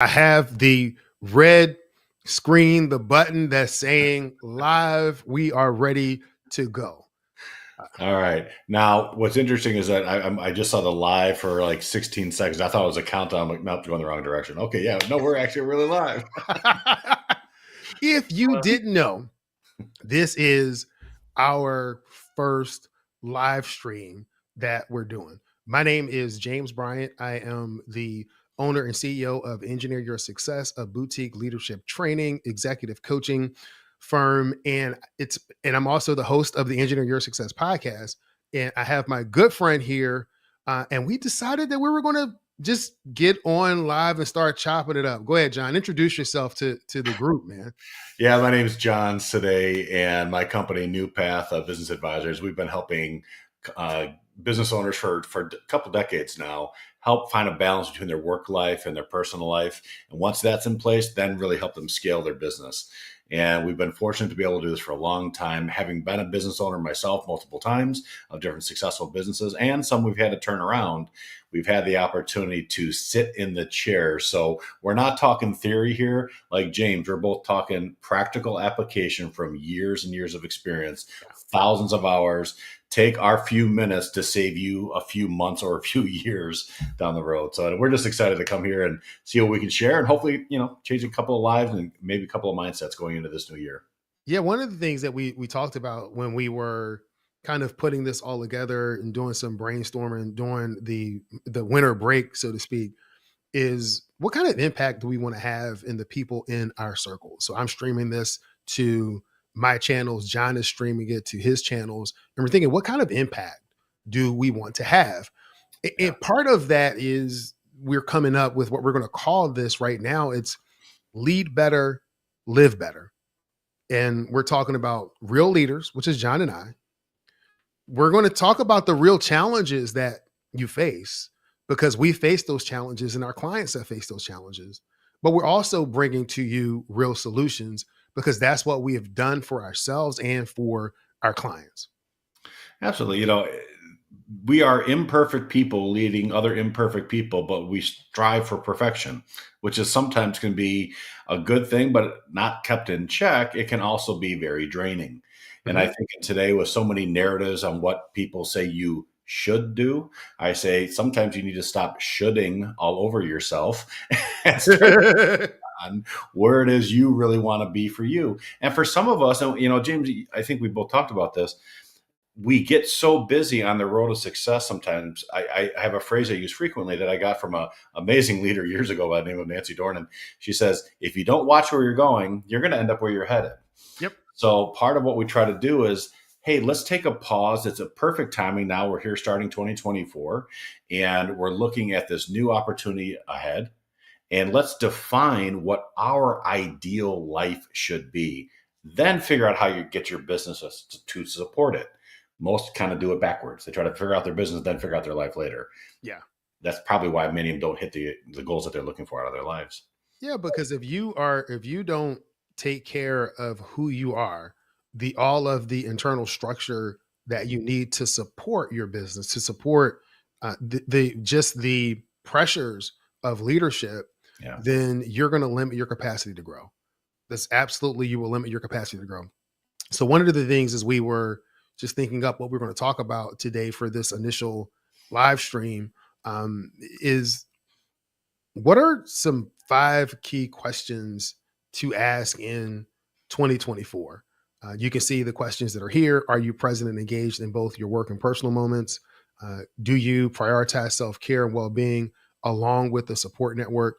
I have the red screen, the button that's saying live. We are ready to go. All right. Now, what's interesting is that I just saw the live for like 16 seconds. I thought it was a countdown. I'm like, nope, going the wrong direction. Okay, yeah, no, we're actually really live. If you didn't know, this is our first live stream that we're doing. My name is James Bryant. I am the owner and CEO of Engineer Your Success, a boutique leadership training, executive coaching firm, and I'm also the host of the Engineer Your Success podcast. And I have my good friend here, and we decided that we were going to just get on live and start chopping it up. Go ahead, John. Introduce yourself to the group, man. Yeah, my name is John Sedej, and my company, New Path Business Advisors, we've been helping uh, business owners for a couple decades now help find a balance between their work life and their personal life. And once that's in place, then really help them scale their business. And we've been fortunate to be able to do this for a long time, having been a business owner myself multiple times of different successful businesses and some we've had to turn around. We've had the opportunity to sit in the chair. So we're not talking theory here. Like James, we're both talking practical application from years and years of experience, thousands of hours. Take our few minutes to save you a few months or a few years down the road. So we're just excited to come here and see what we can share and hopefully, change a couple of lives and maybe a couple of mindsets going into this new year. Yeah, one of the things that we talked about when we were kind of putting this all together and doing some brainstorming during the winter break, so to speak, is what kind of impact do we want to have in the people in our circle? So I'm streaming this to my channels, John is streaming it to his channels, and we're thinking, what kind of impact do we want to have? And part of that is we're coming up with what we're going to call this right now. It's lead better, live better. And we're talking about real leaders, which is John and I. We're going to talk about the real challenges that you face because we face those challenges and our clients have faced those challenges. But we're also bringing to you real solutions because that's what we have done for ourselves and for our clients. Absolutely. We are imperfect people leading other imperfect people, but we strive for perfection, which is sometimes can be a good thing, but not kept in check. It can also be very draining. And I think today with so many narratives on what people say you should do, I say sometimes you need to stop shoulding all over yourself and start on where it is you really want to be for you. And for some of us, and James, I think we both talked about this, we get so busy on the road of success sometimes. I have a phrase I use frequently that I got from an amazing leader years ago by the name of Nancy Dornan. She says, if you don't watch where you're going, you're going to end up where you're headed. Yep. So part of what we try to do is, hey, let's take a pause. It's a perfect timing now. We're here starting 2024, and we're looking at this new opportunity ahead. And let's define what our ideal life should be. Then figure out how you get your business to support it. Most kind of do it backwards. They try to figure out their business, then figure out their life later. Yeah. That's probably why many of them don't hit the goals that they're looking for out of their lives. Yeah, because if you don't take care of who you are, all of the internal structure that you need to support your business, to support the pressures of leadership, then you're going to limit your capacity to grow. That's absolutely, you will limit your capacity to grow. So one of the things is we were just thinking up what we're going to talk about today for this initial live stream is what are some 5 key questions to ask in 2024? You can see the questions that are here. Are you present and engaged in both your work and personal moments? Do you prioritize self-care and well-being along with the support network?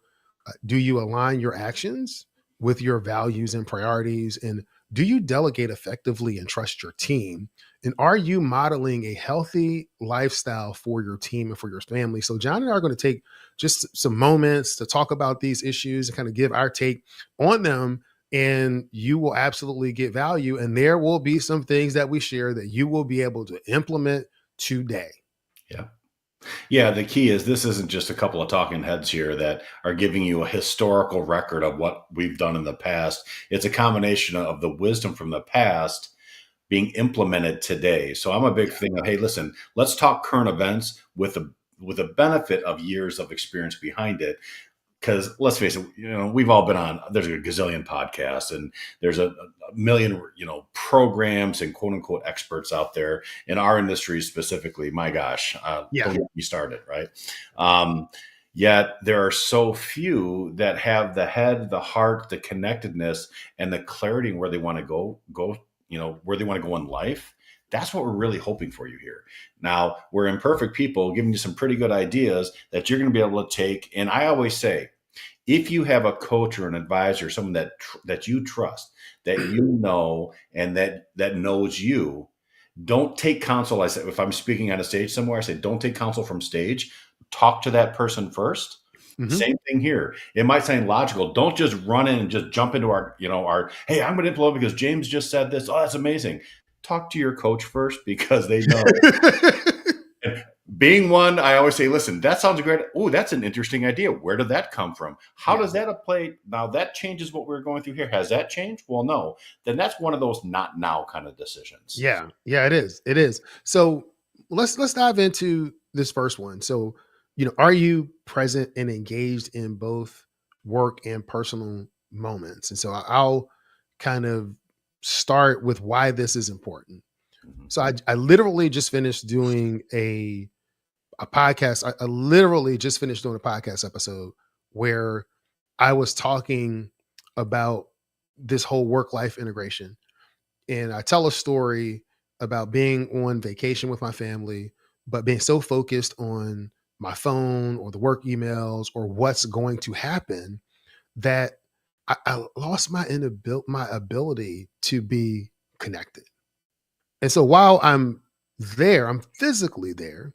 Do you align your actions with your values and priorities? And do you delegate effectively and trust your team? And are you modeling a healthy lifestyle for your team and for your family? So John and I are going to take just some moments to talk about these issues and kind of give our take on them. And you will absolutely get value. And there will be some things that we share that you will be able to implement today. Yeah. Yeah, the key is this isn't just a couple of talking heads here that are giving you a historical record of what we've done in the past. It's a combination of the wisdom from the past being implemented today. So I'm a big thing of, hey, listen, let's talk current events with the benefit of years of experience behind it. because let's face it, we've all been on, there's a gazillion podcasts and there's a million, programs and quote unquote experts out there in our industry specifically. My gosh, Yeah. don't get me started, right? Um, Yet there are so few that have the head, the heart, the connectedness, and the clarity in where they want to go, where they want to go in life. That's what we're really hoping for you here. Now, we're imperfect people giving you some pretty good ideas that you're going to be able to take. And I always say, if you have a coach or an advisor, someone that you trust, that you know, and that knows you, don't take counsel. I said, if I'm speaking on a stage somewhere, I say, don't take counsel from stage. Talk to that person first. Hmm. Same thing here. It might sound logical. Don't just run in and just jump into hey, I'm going to implement because James just said this. Oh, that's amazing. Talk to your coach first because they know. Being one, I always say, listen, that sounds great. Oh, that's an interesting idea. Where did that come from? How Yeah. does that apply? Now that changes what we're going through here. Has that changed? Well, no. Then that's one of those not now kind of decisions. Yeah. Yeah, it is. It is. So let's dive into this first one. So, are you present and engaged in both work and personal moments? And so I'll kind of start with why this is important. Mhm. So I literally just finished doing a podcast. I literally just finished doing a podcast episode where I was talking about this whole work life integration. And I tell a story about being on vacation with my family, but being so focused on my phone or the work emails or what's going to happen that I lost my ability to be connected. And so while I'm there, I'm physically there,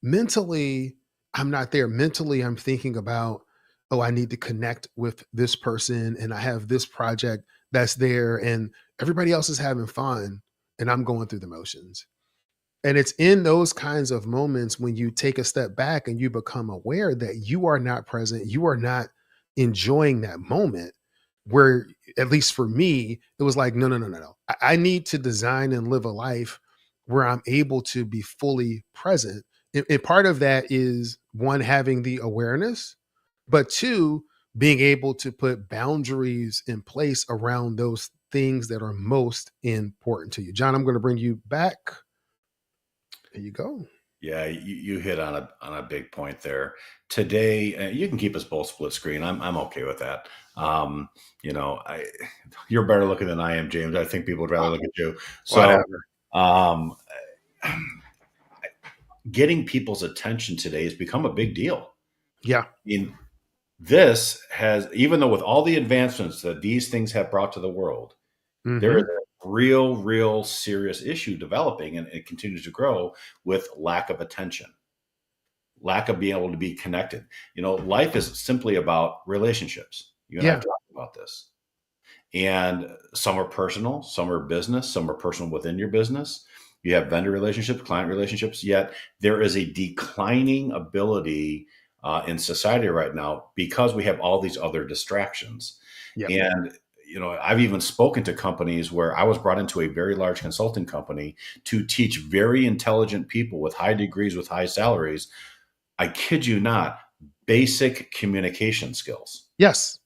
mentally, I'm not there. Mentally, I'm thinking about, oh, I need to connect with this person and I have this project that's there and everybody else is having fun and I'm going through the motions. And it's in those kinds of moments when you take a step back and you become aware that you are not present, you are not enjoying that moment. Where, at least for me, it was like, no, no, no, no, no. I need to design and live a life where I'm able to be fully present. And part of that is one, having the awareness, but two, being able to put boundaries in place around those things that are most important to you. John, I'm going to bring you back. There you go. Yeah, you hit on a big point there. Today, you can keep us both split screen. I'm okay with that. Um, you're better looking than I am, James. I think people would rather look at you. So, Whatever. um, getting people's attention today has become a big deal. Yeah. In this has, even though with all the advancements that these things have brought to the world, there is Hmm. a real serious issue developing, and it continues to grow with lack of attention, lack of being able to be connected. Life is simply about relationships. You and I have Yeah. talked about this. And some are personal, some are business, some are personal within your business. You have vendor relationships, client relationships, yet there is a declining ability in society right now because we have all these other distractions. Yep. And I've even spoken to companies where I was brought into a very large consulting company to teach very intelligent people with high degrees, with high salaries. I kid you not, basic communication skills. Yes.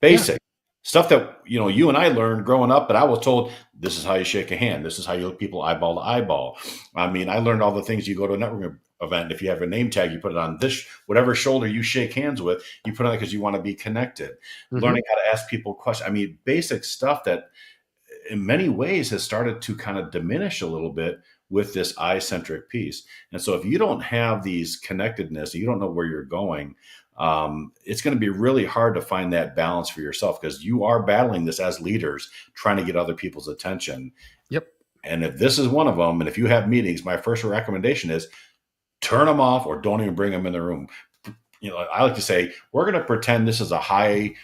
Yeah. Basic stuff that you and I learned growing up, but I was told this is how you shake a hand, this is how you look people eyeball to eyeball. I mean, I learned all the things. You go to a networking event, if you have a name tag, you put it on this whatever shoulder you shake hands with, you put it on because you want to be connected. Hmm. Learning how to ask people questions. I mean, basic stuff that in many ways has started to kind of diminish a little bit with this eye-centric piece. And so if you don't have these connectedness, you don't know where you're going, it's going to be really hard to find that balance for yourself because you are battling this as leaders, trying to get other people's attention. Yep. And if this is one of them, and if you have meetings, my first recommendation is turn them off or don't even bring them in the room. I like to say, we're going to pretend this is a high,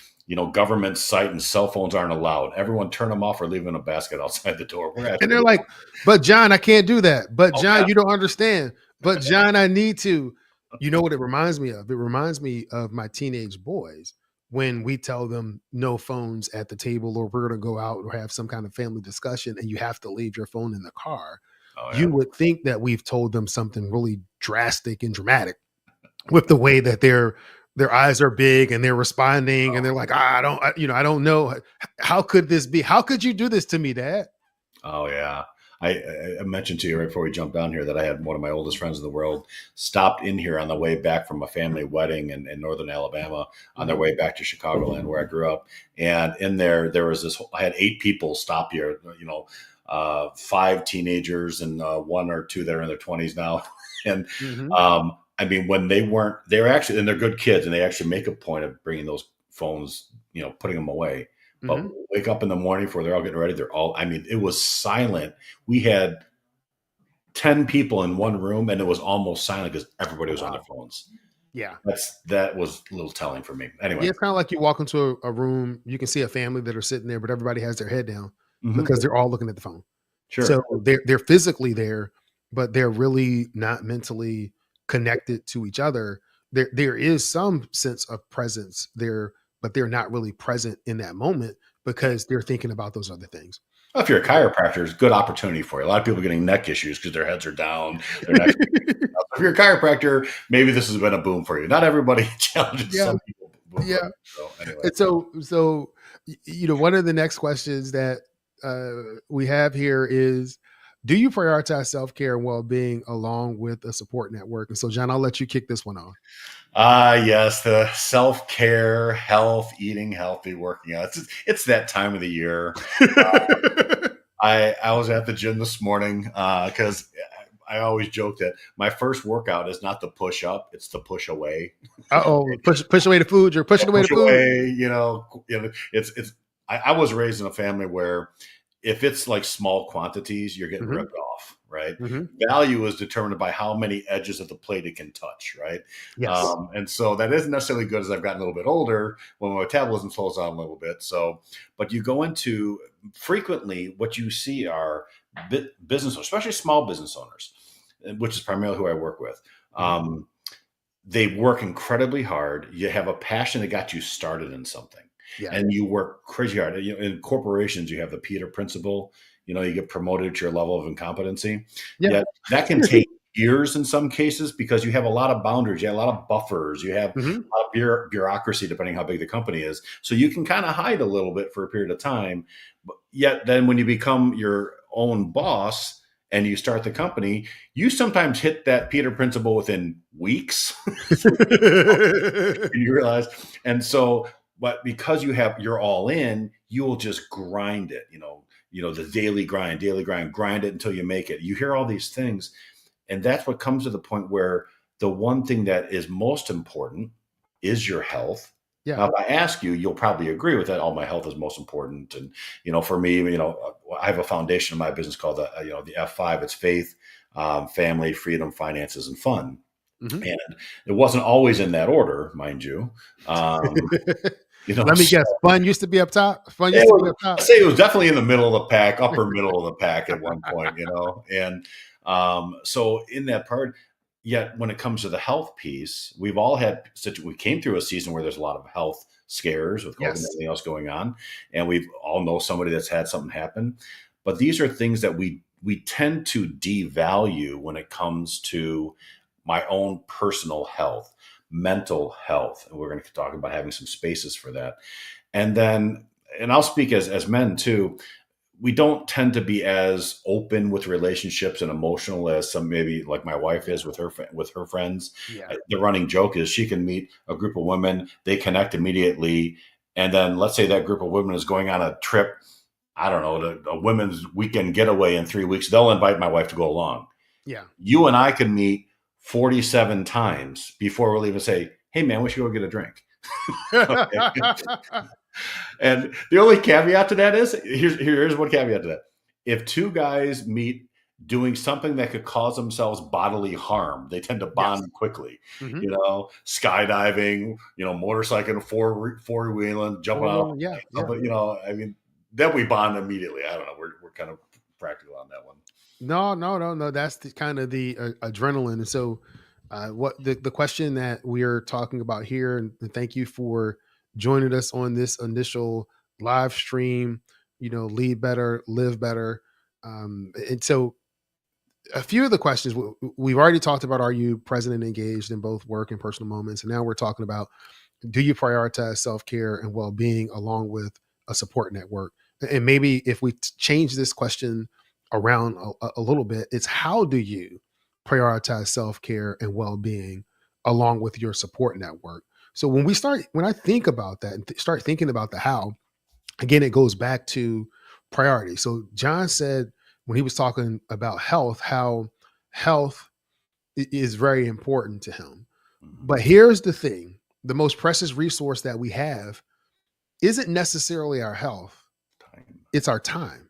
government site and cell phones aren't allowed. Everyone turn them off or leave them in a basket outside the door. We're And they're actually like, but John, I can't do that. But okay. John, you don't understand. But John, I need to. You know what it reminds me of? It reminds me of my teenage boys when we tell them no phones at the table or we're going to go out or have some kind of family discussion and you have to leave your phone in the car. Oh You yeah. would think that we've told them something really drastic and dramatic with the way that they're their eyes are big and they're responding and they're like, I don't, I don't know. How could this be? How could you do this to me, Dad? Oh yeah. I mentioned to you right before we jumped down here that I had one of my oldest friends in the world stopped in here on the way back from a family wedding in northern Alabama on their Mhm. way back to Chicagoland where I grew up. And in there was this, I had 8 people stop here, five teenagers and one or two that are in their 20s now. And Mhm. I mean, when they were actually, and they're good kids and they actually make a point of bringing those phones, putting them away. But Mhm. wake up in the morning before they're all getting ready. I mean, it was silent. We had 10 people in one room and it was almost silent because everybody Oh was on their wow. phones. Yeah. That was a little telling for me. Yeah, Anyway. it's kind of like you walk into a room, you can see a family that are sitting there, but everybody has their head down Hmm. because they're all looking at the phone. So Sure. they're physically there, but they're really not mentally connected to each other. There is some sense of presence there, but they're not really present in that moment because they're thinking about those other things. Well, if you're a chiropractor, it's a good opportunity for you. A lot of people getting neck issues because their heads are down, their necks. If you're a chiropractor, maybe this has been a boom for you. Not everybody challenges Yeah, some people, but yeah. so anyway. And so one of the next questions that we have here is, do you prioritize self-care and well-being along with a support network? And so, John, I'll let you kick this one off. Yes, the self care, health, eating healthy, working out. It's that time of the year. I was at the gym this morning because I always joke that my first workout is not the push up; it's the push away. Uh-oh, push away the food. You're pushing away the Push food. away. It's. I was raised in a family where if it's like small quantities, you're getting Hmm. ripped off, right? Hmm. Value is determined by how many edges of the plate it can touch, right? Yes. And so that isn't necessarily good as I've gotten a little bit older when my metabolism slows down a little bit. So, but you go into frequently what you see are business, especially small business owners, which is primarily who I work with. Hmm. Um, they work incredibly hard. You have a passion that got you started in something, Yeah. and you work crazy hard. In corporations, you have the Peter principle. You get promoted to your level of incompetency. Yeah. Yet that can take years in some cases because you have a lot of boundaries, you have a lot of buffers, you have Hmm. a lot of bureaucracy depending how big the company is. So you can kind of hide a little bit for a period of time. But yet then when you become your own boss and you start the company, you sometimes hit that Peter principle within weeks. And you realize, and so, but because you're all in, you will just grind it, the daily grind it until you make it. You hear all these things, and that's what comes to the point where the one thing that is most important is your health. Yeah. Now, if I ask you, you'll probably agree with that. Oh, my health is most important. And, for me, I have a foundation in my business called the F5. It's faith, family, freedom, finances, and fun. Hmm. And it wasn't always in that order, mind you. Um, Let me so guess. Fun used to be up top. Fun it used to be was, up I top. say it was definitely in the middle of the pack, upper middle of the pack at one point, and so in that part. Yet when it comes to the health piece, we've all had such. We came through a season where there's a lot of health scares with COVID and Yes. everything else going on, and we've all know somebody that's had something happen. But these are things that we tend to devalue when it comes to my own personal health, mental health, and we're going to talk about having some spaces for that. And then, and I'll speak as men too, we don't tend to be as open with relationships and emotional as some, maybe like my wife is with her friends. Yeah. The running joke is she can meet a group of women, they connect immediately, and then let's say that group of women is going on a trip, I don't know, to a women's weekend getaway in 3 weeks. They'll invite my wife to go along. Yeah. You and I can meet 47 times before we'll even say, hey man, we should go get a drink. Okay. And the only caveat to that is here's one caveat to that. If two guys meet doing something that could cause themselves bodily harm, they tend to Yes. bond quickly. Hmm. Skydiving, motorcycling, four wheeling, jumping Four out, wheeling. Yeah. Yeah. something, I mean, then we bond immediately. I don't know. We're kind of practical on that one. No, no, no, no. That's the kind of the adrenaline. And so, what the question that we are talking about here, and thank you for joining us on this initial live stream. Lead better, live better. And so, a few of the questions we've already talked about: are you present and engaged in both work and personal moments? And now we're talking about, do you prioritize self-care and well-being along with a support network? And maybe if we change this question around a little bit, it's how do you prioritize self-care and well-being along with your support network? So when I think about that and start thinking about the how, again, it goes back to priority. So John said when he was talking about health, how health is very important to him. Mhm. But here's the thing: the most precious resource that we have isn't necessarily our health, Time. it's our time.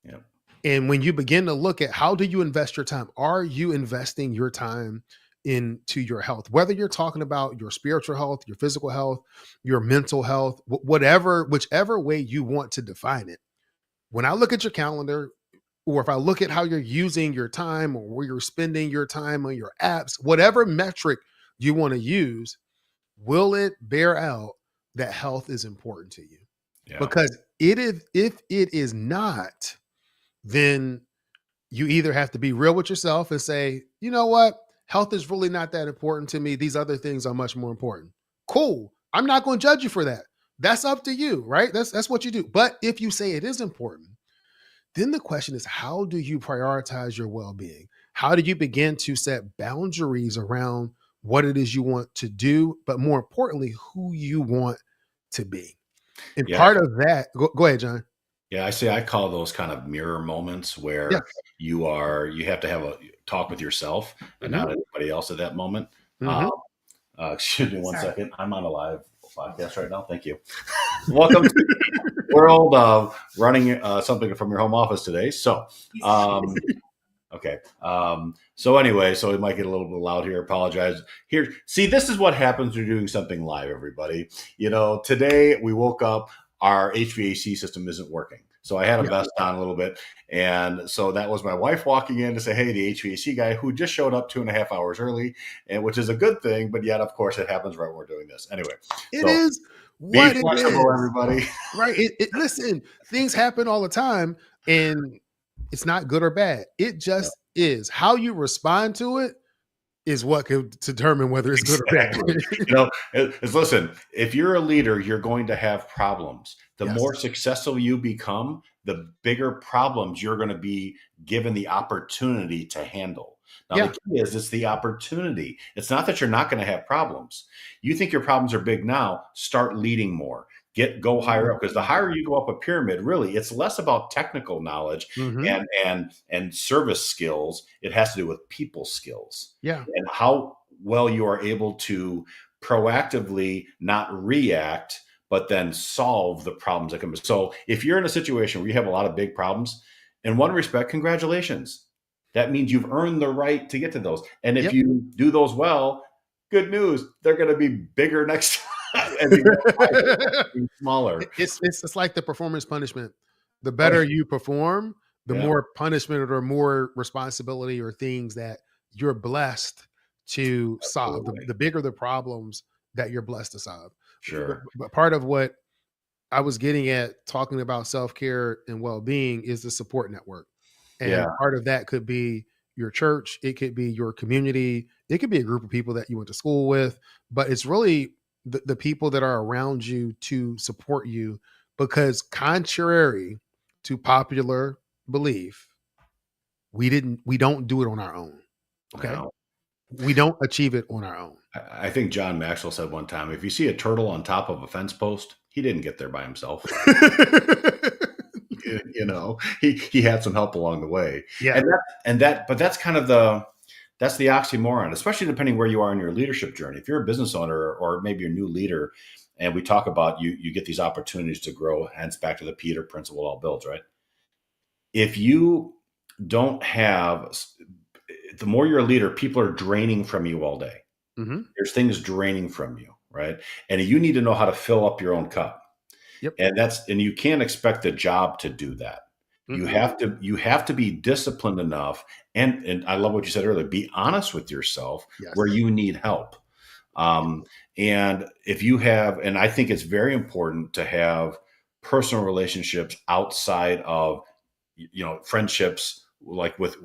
Yep. And when you begin to look at how do you invest your time, are you investing your time into your health? Whether you're talking about your spiritual health, your physical health, your mental health, whatever, whichever way you want to define it. When I look at your calendar, or if I look at how you're using your time or where you're spending your time on your apps, whatever metric you want to use, will it bear out that health is important to you? Yeah. Because if it is not, then you either have to be real with yourself and say, you know what, health is really not that important to me. These other things are much more important. Cool. I'm not going to judge you for that. That's up to you, right? That's what you do. But if you say it is important, then the question is, how do you prioritize your well-being? How do you begin to set boundaries around what it is you want to do, but more importantly, who you want to be? And Yeah. part of that, go ahead, John. Yeah, I call those kind of mirror moments where Yes. you have to have a talk with yourself and Hmm. not anybody else at that moment. Uh, Hmm. excuse me one second. I'm on a live podcast right now. Thank you. Welcome to the world of running something from your home office today. So, okay. So anyway, so it might get a little bit loud here. Apologize. Here, see, this is what happens when you're doing something live, everybody. Today we woke up, our HVAC system isn't working. So I had a Yeah. vest on a little bit. And so that was my wife walking in to say, hey, the HVAC guy who just showed up 2.5 hours early, and which is a good thing, but yet of course it happens right when we're doing this. Anyway, It so is be what it flexible, is, everybody. right? Listen, things happen all the time, and it's not good or bad. It just is. How you respond to it is what could determine whether it's good or bad. Exactly. Listen, if you're a leader, you're going to have problems. The Yes. more successful you become, the bigger problems you're going to be given the opportunity to handle. Now, the Yeah. key is it's the opportunity. It's not that you're not going to have problems. You think your problems are big now, start leading more. Go higher up, because the higher you go up a pyramid, really, it's less about technical knowledge Mm-hmm. and service skills. It has to do with people skills Yeah. and how well you are able to proactively not react, but then solve the problems that come. So if you're in a situation where you have a lot of big problems, in one respect, congratulations. That means you've earned the right to get to those. And if Yep. you do those well, good news, they're going to be bigger next time as you go higher, be smaller. It's like the performance punishment. The Oh, better you perform, the yeah, more punishment or more responsibility or things that you're blessed to solve. The, absolutely. the bigger the problems that you're blessed to solve. But, Sure. but part of what I was getting at talking about self care and well being is the support network. Yeah. And part of that could be your church, it could be your community, it could be a group of people that you went to school with, but it's really the people that are around you to support you, because contrary to popular belief, we don't do it on our own. Okay. No. We don't achieve it on our own. I think John Maxwell said one time, if you see a turtle on top of a fence post, he didn't get there by himself. He had some help along the way. Yeah. But that's kind of that's the oxymoron, especially depending where you are in your leadership journey. If you're a business owner or maybe a new leader, and we talk about you get these opportunities to grow, hence back to the Peter principle all builds, right? If you don't have, the more you're a leader, people are draining from you all day. Hmm. There's things draining from you, right? And you need to know how to fill up your own cup. Yep. And you can't expect the job to do that. Mm-mm. You have to be disciplined enough, and I love what you said earlier, be honest with yourself where Yes. you need help. And if you have, and I think it's very important to have personal relationships outside of friendships like with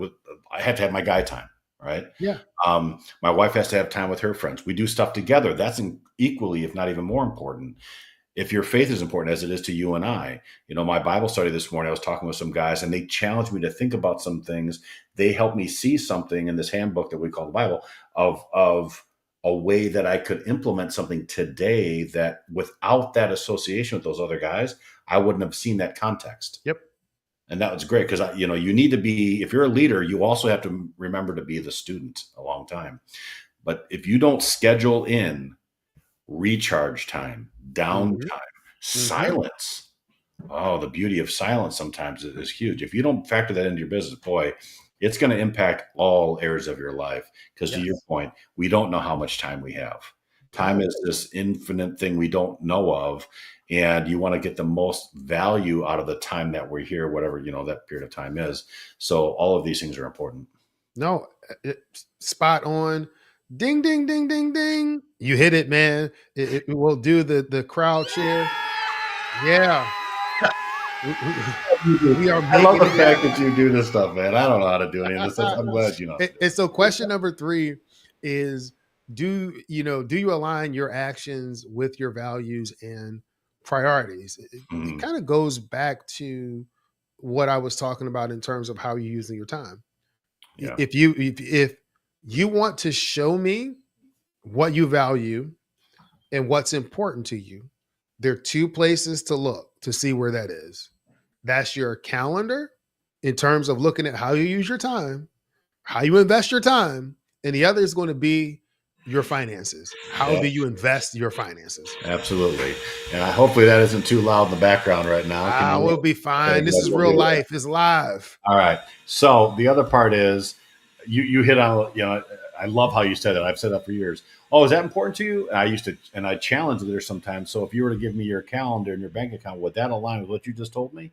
I have to have my guy time, right? Yeah. My wife has to have time with her friends. We do stuff together. That's equally, if not even more important. If your faith is important as it is to you and I, my Bible study this morning, I was talking with some guys and they challenged me to think about some things. They helped me see something in this handbook that we call the Bible of a way that I could implement something today that without that association with those other guys, I wouldn't have seen that context. Yep. And that was great because, you need to be, if you're a leader, you also have to remember to be the student a long time. But if you don't schedule in recharge time, downtime, Hmm. Hmm. silence. Oh, the beauty of silence sometimes is huge. If you don't factor that into your business, boy, it's going to impact all areas of your life. Because to your Yes. point, we don't know how much time we have. Time Yeah. is this infinite thing we don't know of. And you want to get the most value out of the time that we're here, whatever, that period of time is. So all of these things are important. No, spot on. Ding, ding, ding, ding, ding. You hit it, man. It will do the crowd cheer. Yeah. We are I love making the it fact happen. that you do this stuff, man. I don't know how to do any of this stuff. I'm glad you know how to do And so question number 3 is, do you align your actions with your values and priorities? it. It kind of goes back to what I was talking about in terms of how you're using your time. Yeah. If you want to show me what you value and what's important to you, there are 2 places to look to see where that is. That's your calendar in terms of looking at how you use your time, how you invest your time, and the other is going to be your finances. How Yeah. do you invest your finances? Absolutely. And hopefully that isn't too loud in the background right now. Can Ah, you? we'll be Okay, fine. This good. is We'll real do that. life. It's live. All right. So the other part is you hit on, I love how you said that. I've said that for years. Oh, is that important to you? And I challenge leaders sometimes. So if you were to give me your calendar and your bank account, would that align with what you just told me?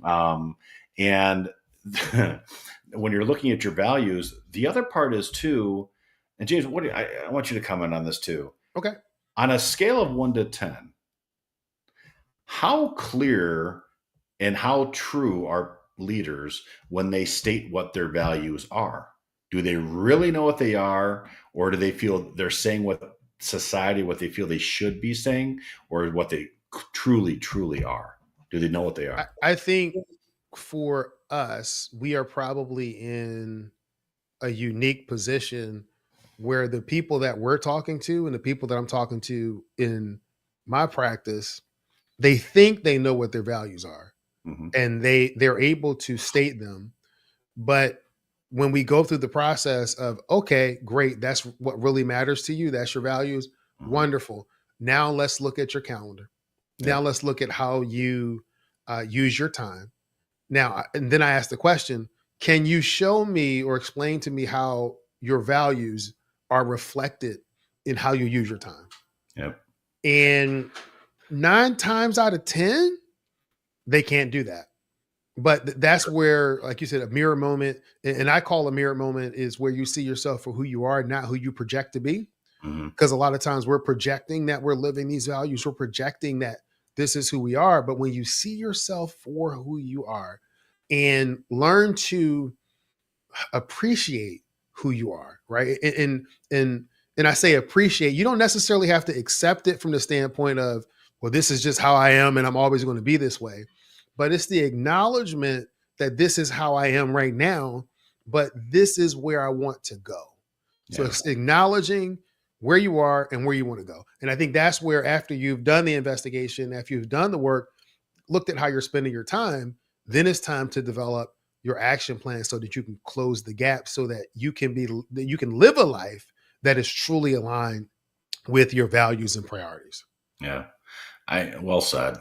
And when you're looking at your values, the other part is too, and James, I want you to comment on this too. Okay. On a scale of 1 to 10, how clear and how true are leaders when they state what their values are? Do they really know what they are, or do they feel they're saying what what they feel they should be saying, or what they truly, truly are? Do they know what they are? I think for us, we are probably in a unique position where the people that we're talking to and the people that I'm talking to in my practice, they think they know what their values are Hmm. and they're able to state them. But when we go through the process of, okay, great, that's what really matters to you, that's your values, Hmm. wonderful. Now let's look at your calendar. Now Yep. let's look at how you use your time. Now, and then I asked the question, can you show me or explain to me how your values are reflected in how you use your time? Yep. And 9 times out of 10, they can't do that. But that's where, like you said, a mirror moment, and I call a mirror moment is where you see yourself for who you are, not who you project to be. Hmm. Because a lot of times we're projecting that we're living these values, we're projecting that this is who we are. But when you see yourself for who you are and learn to appreciate who you are, right? And I say appreciate, you don't necessarily have to accept it from the standpoint of, well, this is just how I am and I'm always going to be this way. But it's the acknowledgement that this is how I am right now, but this is where I want to go. So Yeah. it's acknowledging where you are and where you want to go. And I think that's where, after you've done the investigation, after you've done the work, looked at how you're spending your time, then it's time to develop your action plan so that you can close the gap so that you can live a life that is truly aligned with your values and priorities. Yeah. Well said.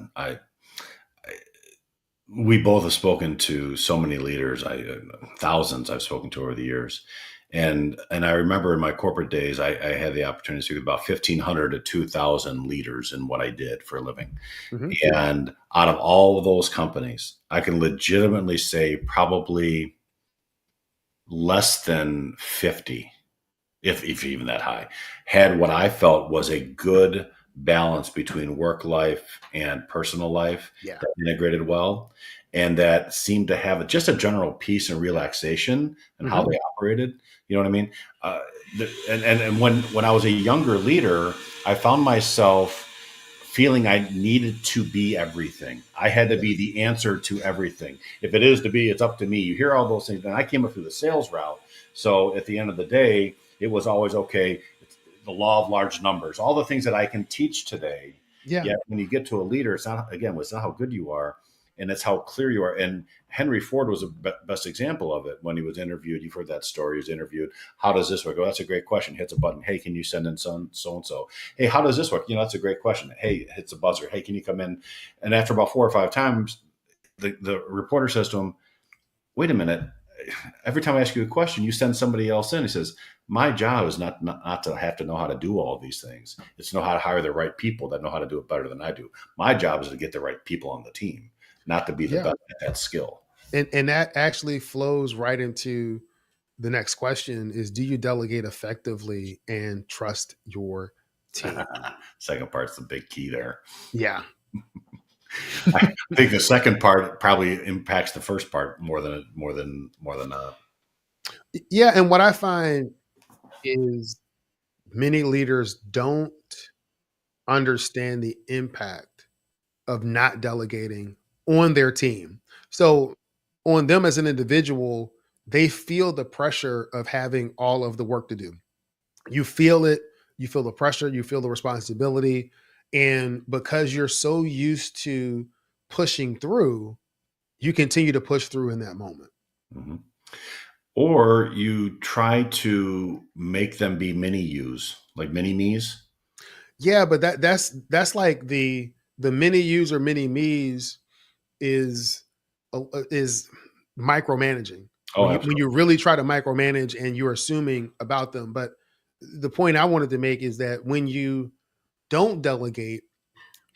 We both have spoken to so many leaders. Thousands I've spoken to over the years, and I remember in my corporate days, I had the opportunity to speak with about 1,500 to 2,000 leaders in what I did for a living. Mm-hmm. And out of all of those companies, I can legitimately say probably less than 50, if even that high, had what I felt was a good balance between work life and personal life Yeah. that integrated well. and that seemed to have just a general peace and relaxation and how Hmm. they operated. You know what I mean? Uh, and when I was a younger leader, I found myself feeling I needed to be everything. I had to Yeah. be the answer to everything. If it is to be, it's up to me. You hear all those things. And I came up through the sales route. So at the end of the day, it was always okay. It's the law of large numbers, all the things that I can teach today. Yeah. Yet when you get to a leader, it's not, again, it's not how good you are, and it's how clear you are. And Henry Ford was a best example of it when he was interviewed. You've heard that story. He was interviewed. How does this work? Oh, that's a great question. Hits a button. Hey, can you send in so and so? Hey, how does this work? That's a great question. Hey, hits a buzzer. Hey, can you come in? And after about 4 or 5 times, the reporter says to him, wait a minute. Every time I ask you a question, you send somebody else in. He says, my job is not to have to know how to do all of these things. It's to know how to hire the right people that know how to do it better than I do. My job is to get the right people on the team, not to be the Yeah. best at that skill. And that actually flows right into the next question is, do you delegate effectively and trust your team? Second part's the big key there. Yeah. I think the second part probably impacts the first part more than Yeah. And what I find is many leaders don't understand the impact of not delegating on their team. So, on them as an individual, they feel the pressure of having all of the work to do. You feel it, you feel the pressure, you feel the responsibility. And because you're so used to pushing through, you continue to push through in that moment. Mhm. Or you try to make them be mini yous, like mini me's. Yeah, but that's like the mini yous or mini me's is is micromanaging Oh, when absolutely. you really try to micromanage and you're assuming about them. But the point I wanted to make is that when you don't delegate,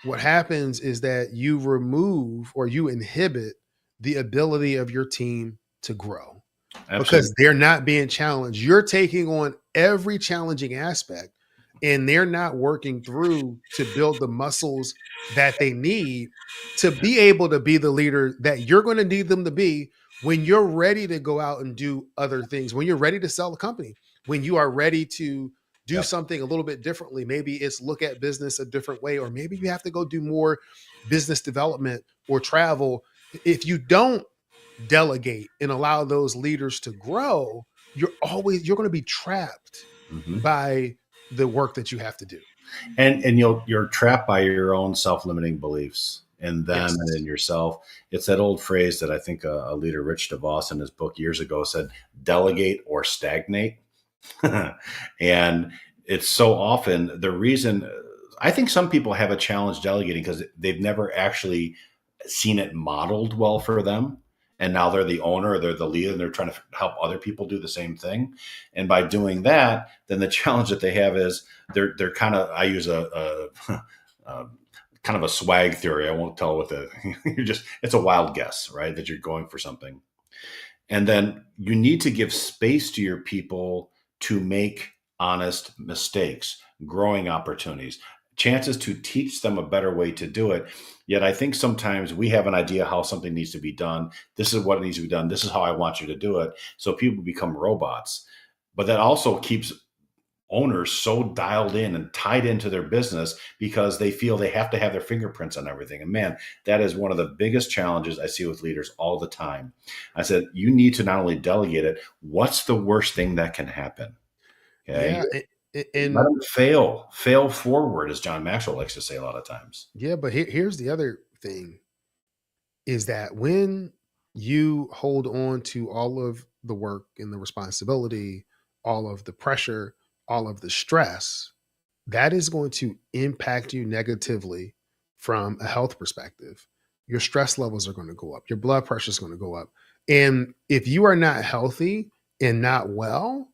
what happens is that you remove or you inhibit the ability of your team to grow Absolutely. because they're not being challenged. You're taking on every challenging aspect and they're not working through to build the muscles that they need to be able to be the leader that you're going to need them to be when you're ready to go out and do other things, when you're ready to sell the company, when you are ready to do Yep. something a little bit differently. Maybe it's look at business a different way, or maybe you have to go do more business development or travel. If you don't delegate and allow those leaders to grow, you're going to be trapped Hmm. by the work that you have to do. And you're trapped by your own self-limiting beliefs in them and in Yes. yourself. It's that old phrase that I think a leader, Rich DeVos, in his book years ago said, delegate or stagnate. And it's so often the reason I think some people have a challenge delegating because they've never actually seen it modeled well for them. And now they're the owner, or they're the leader, and they're trying to help other people do the same thing. And by doing that, then the challenge that they have is they're kind of, I use a kind of a swag theory. I won't tell what the you're just, it's a wild guess, right? That you're going for something. And then you need to give space to your people to make honest mistakes, growing opportunities, chances to teach them a better way to do it. Yet I think sometimes we have an idea how something needs to be done. This is what needs to be done. This is how I want you to do it. So people become robots. But that also keeps owners so dialed in and tied into their business because they feel they have to have their fingerprints on everything. And man, that is one of the biggest challenges I see with leaders all the time. I said, you need to not only delegate it, what's the worst thing that can happen? Okay. Yeah. Let And them fail forward, as John Maxwell likes to say a lot of times. yeah, but here's the other thing is that when you hold on to all of the work and the responsibility, all of the pressure, all of the stress, that is going to impact you negatively from a health perspective. Your stress levels are going to go up, your blood pressure is going to go up. And if you are not healthy and not well,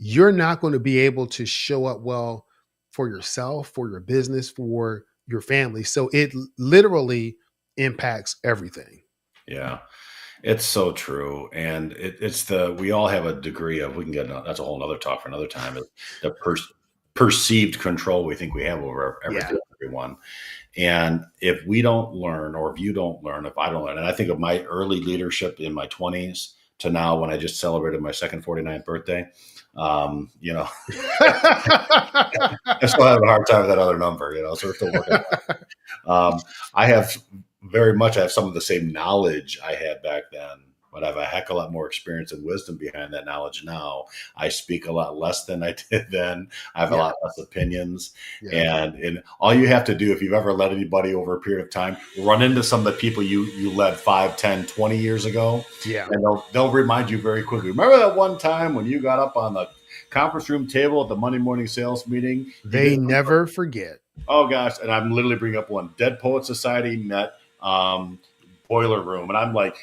you're not going to be able to show up well for yourself, for your business, for your family. So it literally impacts everything. Yeah. It's so true. And we all have a degree of, we can get, that's a whole nother talk for another time. The person. perceived control we think we have over Yeah. everything, everyone. And if we don't learn, or if you don't learn, if I don't learn, and I think of my early leadership in my 20s to now when I just celebrated my second 49th birthday, you know, I still have a hard time with that other number, you know, so we're still working on it. I have I have some of the same knowledge I had back then, but I have a heck of a lot more experience and wisdom behind that knowledge now. I speak a lot less than I did then. I have a Yeah. lot less opinions. Yeah. And all you have to do, if you've ever led anybody over a period of time, run into some of the people you led 5, 10, 20 years ago, Yeah. and they'll remind you very quickly. Remember that one time when you got up on the conference room table at the Monday morning sales meeting? You did They something. never forget. Oh gosh, and I'm literally bringing up one. Dead Poet Society met boiler room, and I'm like,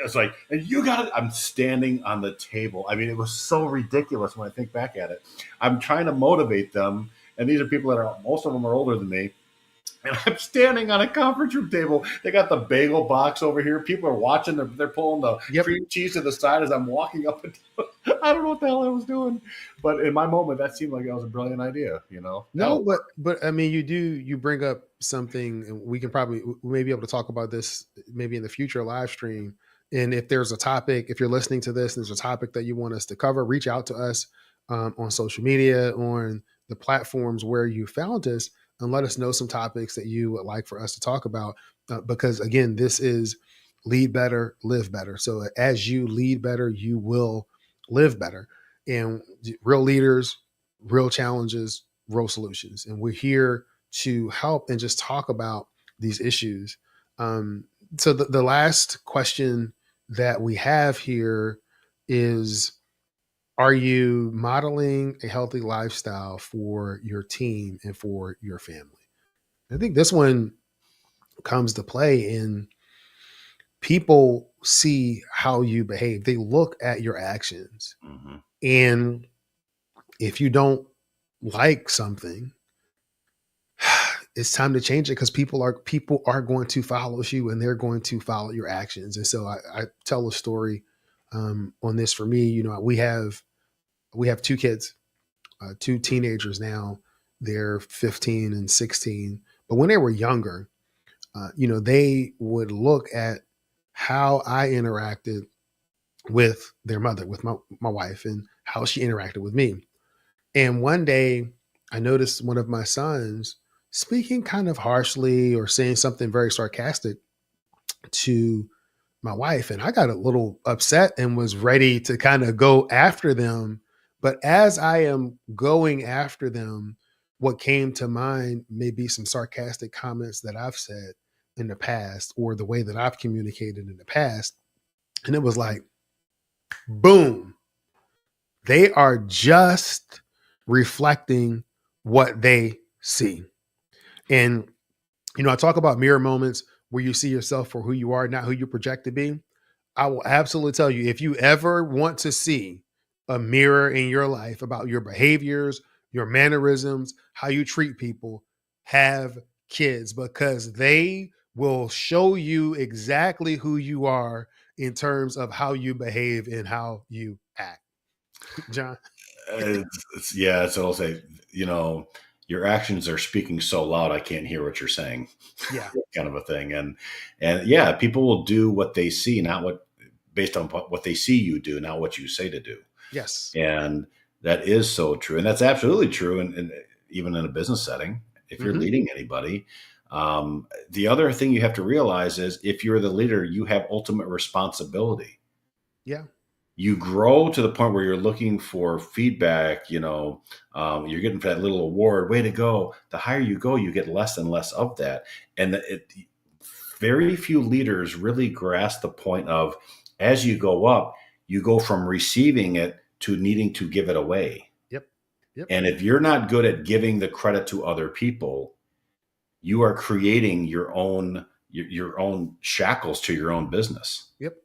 it's like, and you got it. I'm standing on the table. I mean, it was so ridiculous when I think back at it. I'm trying to motivate them, and these are people that are, most of them are older than me. And I'm standing on a conference room table. They got the bagel box over here. People are watching. They're pulling the Yep. cream cheese to the side as I'm walking up. And I don't know what the hell I was doing, but in my moment, that seemed like that was a brilliant idea. You know, No, but I mean, you bring up something, and we may be able to talk about this maybe in the future live stream. And if there's a topic, if you're listening to this, and there's a topic that you want us to cover, reach out to us on social media, on the platforms where you found us, and let us know some topics that you would like for us to talk about. Because again, this is lead better, live better. So as you lead better, you will live better. And real leaders, real challenges, real solutions. And we're here to help and just talk about these issues. So the last question that we have here is, are you modeling a healthy lifestyle for your team and for your family? I think this one comes to play in people see how you behave. They look at your actions. hmm And if you don't like something, it's time to change it, because people are going to follow you, and they're going to follow your actions. And so I tell a story on this. For me, we have two kids, two teenagers now. They're 15 and 16. But when they were younger, they would look at how I interacted with their mother, with my wife, and how she interacted with me. And one day I noticed one of my sons speaking kind of harshly or saying something very sarcastic to my wife. And I got a little upset and was ready to kind of go after them. But as I am going after them, what came to mind may be some sarcastic comments that I've said in the past, or the way that I've communicated in the past. And it was like, boom, they are just reflecting what they see. And, I talk about mirror moments where you see yourself for who you are, not who you project to be. I will absolutely tell you, if you ever want to see a mirror in your life about your behaviors, your mannerisms, how you treat people, have kids, because they will show you exactly who you are in terms of how you behave and how you act. John? yeah, so I'll say, you know, your actions are speaking so loud, I can't hear what you're saying, Yeah. kind of a thing. And yeah, people will do what they see, not what, based on what they see you do, not what you say to do. Yes. And that is so true. And that's absolutely true. And even in a business setting, if you're Hmm. leading anybody, the other thing you have to realize is if you're the leader, you have ultimate responsibility. Yeah. You grow to the point where you're looking for feedback, you're getting for that little award, way to go. The higher you go, you get less and less of that. And very few leaders really grasp the point of, as you go up, you go from receiving it to needing to give it away. Yep. Yep. And if you're not good at giving the credit to other people, you are creating your own shackles to your own business. Yep.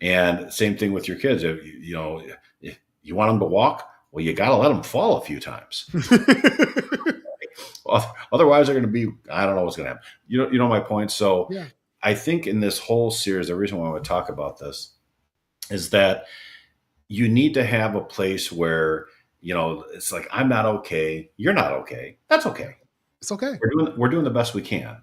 And same thing with your kids. If you want them to walk, well, you got to let them fall a few times. Otherwise, they're going to be, I don't know what's going to happen. You know my point. So Yeah. I think in this whole series, the reason why I would talk about this is that you need to have a place where it's like, I'm not okay. You're not okay. That's Yeah. okay. It's okay. We're doing the best we can.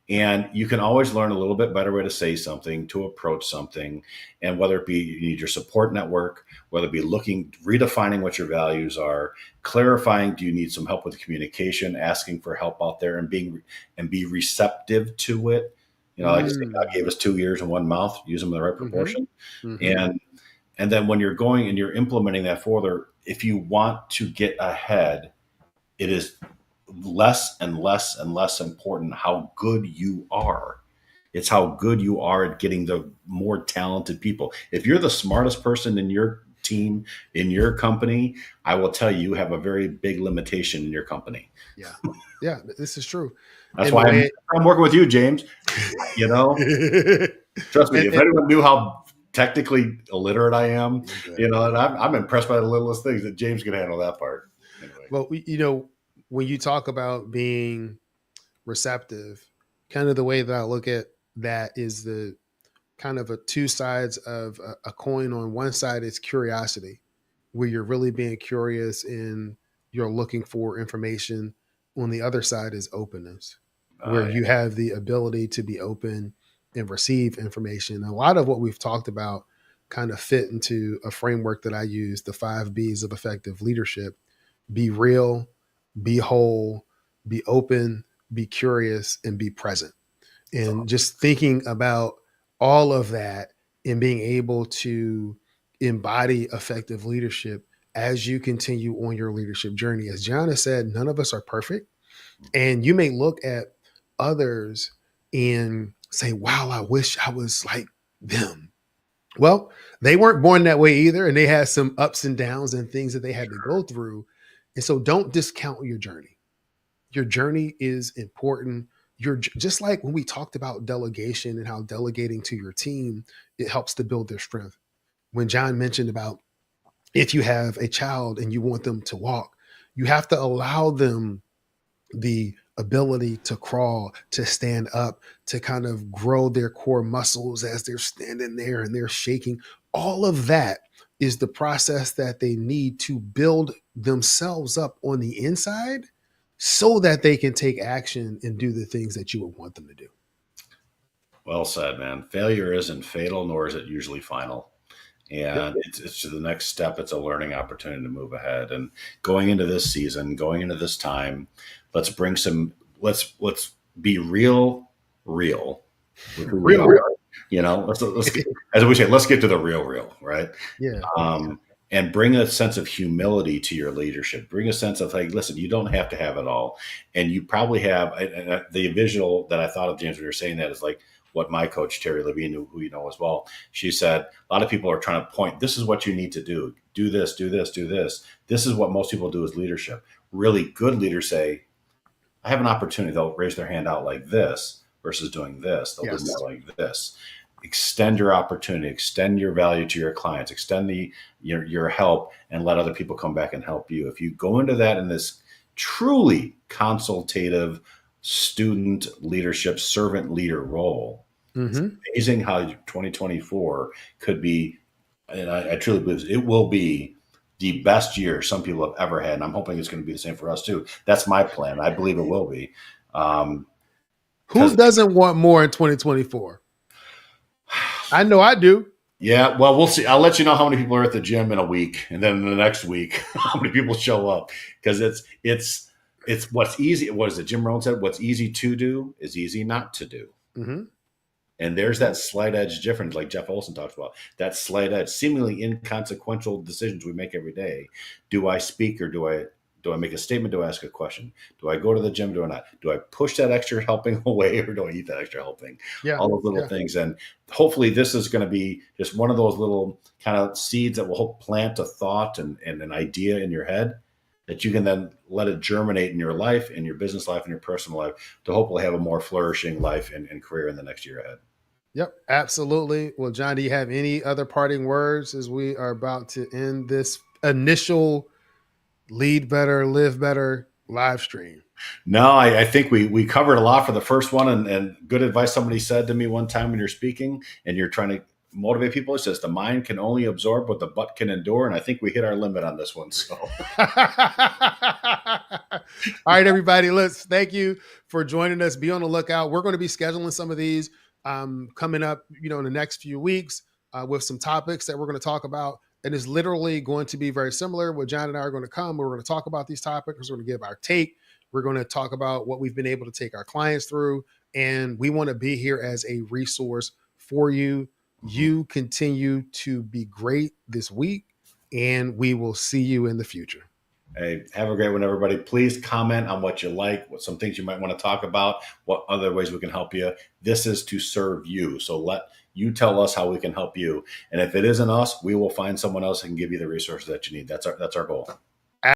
And you can always learn a little bit better way to say something, to approach something. And whether it be you need your support network, whether it be redefining what your values are, clarifying, do you need some help with communication, asking for help out there and be receptive to it. Like I say, God Mm. gave us 2 ears and one mouth, use them in the right Mm-hmm. proportion. Mm-hmm. And and then when you're going and you're implementing that further, if you want to get ahead, it is less and less and less important how good you are. It's how good you are at getting the more talented people. If you're the smartest person in your team, in your company, I will tell you, you have a very big limitation in your company. Yeah. Yeah. This is true. That's And the why I'm, way I'm working with you, James. You know, Trust me, if and anyone knew how technically illiterate I am, you're good. and I'm impressed by the littlest things that James can handle that part. Anyway. Well, when you talk about being receptive, kind of the way that I look at that is the kind of a two sides of a coin. On one side is curiosity, where you're really being curious and you're looking for information. On the other side is openness, where Yeah. you have the ability to be open and receive information. A lot of what we've talked about kind of fit into a framework that I use, the 5 B's of effective leadership: be real, be whole, be open, be curious, and be present. So, And just thinking about all of that and being able to embody effective leadership as you continue on your leadership journey. As John has said, none of us are perfect. And you may look at others and say, wow, I wish I was like them. Well, they weren't born that way either. And they had some ups and downs and things that they had to go through. And so don't discount your journey. Your journey is important. You're just like when we talked about delegation and how delegating to your team, it helps to build their strength. When John mentioned about if you have a child and you want them to walk, you have to allow them the ability to crawl, to stand up, to kind of grow their core muscles as they're standing there and they're shaking. All of that is the process that they need to build themselves up on the inside so that they can take action and do the things that you would want them to do. well said, man. Failure isn't fatal, nor is it usually final. Yep. And it's to the next step. It's a learning opportunity to move ahead. And going into this season, going into this time, let's bring some. Let's be real with who we Real, are. real. Let's as we say, let's get to the real, right? Yeah. And bring a sense of humility to your leadership. Bring a sense of, like, listen, you don't have to have it all, and you probably have. And the visual that I thought of, James, when you're saying that, is like what my coach Terry Levine, who you know as well, she said. A lot of people are trying to point. This is what you need to do. Do this. Do this. Do this. This is what most people do as leadership. Really good leaders say, I have an opportunity. They'll raise their hand out like this versus doing this. They'll do Yes. more like this. Extend your opportunity, extend your value to your clients, extend your help, and let other people come back and help you. If you go into that in this truly consultative student leadership, servant leader role, it's Mm-hmm. amazing how 2024 could be, and I truly believe it will be the best year some people have ever had. And I'm hoping it's going to be the same for us too. That's my plan. I believe it will be. Um, Who because doesn't want more in 2024? I know I do. Yeah, well, we'll see. I'll let you know how many people are at the gym in a week, and then the next week, how many people show up. Because it's what's easy. What is it? Jim Rohn said, "What's easy to do is easy not to do." Mm-hmm. And there's that slight edge difference, like Jeff Olson talks about. That slight edge, seemingly inconsequential decisions we make every day. Do I speak, or do I make a statement? Do I ask a question? Do I go to the gym? Do I not? Do I push that extra helping away, or do I eat that extra helping? Yeah. All those little Yeah. things. And hopefully this is going to be just one of those little kind of seeds that will help plant a thought and an idea in your head that you can then let it germinate in your life, in your business life, in your personal life, to hopefully have a more flourishing life and career in the next year ahead. Yep. Absolutely. Well, John, do you have any other parting words as we are about to end this initial Lead Better, Live Better live stream? No, I think we covered a lot for the first one, and good advice somebody said to me one time: when you're speaking and you're trying to motivate people. It says the mind can only absorb what the butt can endure. And I think we hit our limit on this one. So, All right, everybody. Thank you for joining us. Be on the lookout. We're going to be scheduling some of these coming up, in the next few weeks with some topics that we're going to talk about. And it's literally going to be very similar. Where John and I are going to come. We're going to talk about these topics. We're going to give our take. We're going to talk about what we've been able to take our clients through. And we want to be here as a resource for you. You continue to be great this week, and we will see you in the future. Hey, have a great one, everybody. Please comment on what you like, what some things you might want to talk about, what other ways we can help you. This is to serve you. So let you tell us how we can help you. And if it isn't us, we will find someone else that can give you the resources that you need. That's our goal.